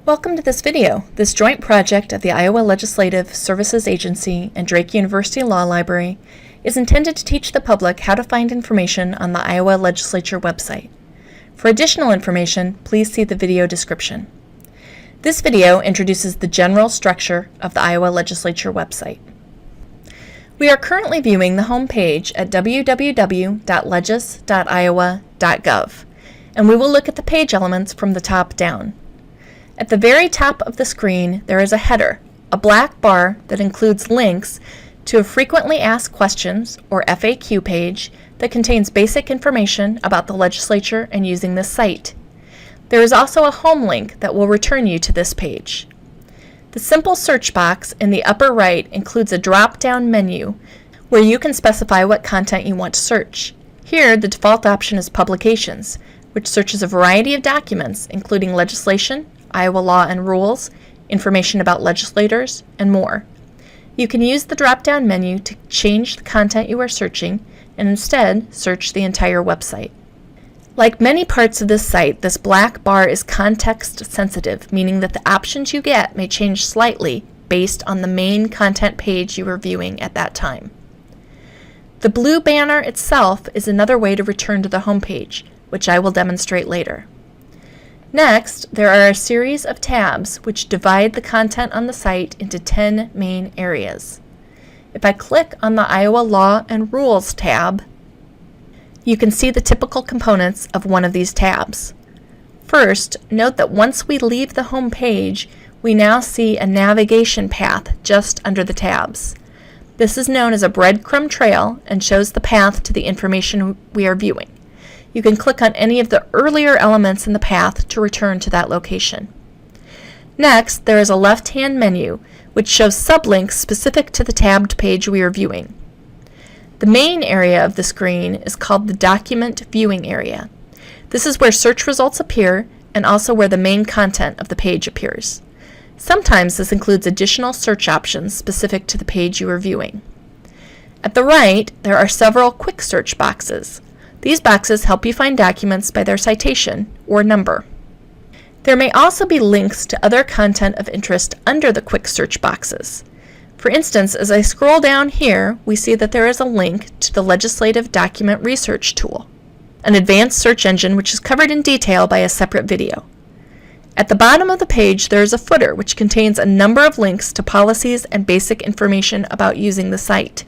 Welcome to this video. This joint project of the Iowa Legislative Services Agency and Drake University Law Library is intended to teach the public how to find information on the Iowa Legislature website. For additional information, please see the video description. This video introduces the general structure of the Iowa Legislature website. We are currently viewing the home page at www.legis.iowa.gov, and we will look at the page elements from the top down. At the very top of the screen, there is a header, a black bar that includes links to a frequently asked questions, or FAQ page, that contains basic information about the legislature and using this site. There is also a home link that will return you to this page. The simple search box in the upper right includes a drop-down menu where you can specify what content you want to search. Here, the default option is Publications, which searches a variety of documents, including legislation, Iowa law and rules, information about legislators, and more. You can use the drop-down menu to change the content you are searching and instead search the entire website. Like many parts of this site, this black bar is context sensitive, meaning that the options you get may change slightly based on the main content page you are viewing at that time. The blue banner itself is another way to return to the home page, which I will demonstrate later. Next, there are a series of tabs which divide the content on the site into 10 main areas. If I click on the Iowa Law and Rules tab, you can see the typical components of one of these tabs. First, note that once we leave the home page, we now see a navigation path just under the tabs. This is known as a breadcrumb trail and shows the path to the information we are viewing. You can click on any of the earlier elements in the path to return to that location. Next, there is a left-hand menu which shows sublinks specific to the tabbed page we are viewing. The main area of the screen is called the Document Viewing area. This is where search results appear and also where the main content of the page appears. Sometimes this includes additional search options specific to the page you are viewing. At the right, there are several quick search boxes. These boxes help you find documents by their citation or number. There may also be links to other content of interest under the quick search boxes. For instance, as I scroll down here, we see that there is a link to the Legislative Document Research Tool, an advanced search engine which is covered in detail by a separate video. At the bottom of the page, there is a footer which contains a number of links to policies and basic information about using the site.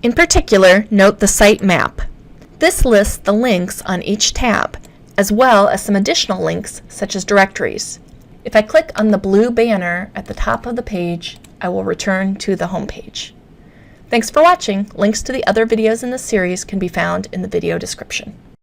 In particular, note the site map. This lists the links on each tab, as well as some additional links such as directories. If I click on the blue banner at the top of the page, I will return to the home page. Thanks for watching. Links to the other videos in this series can be found in the video description.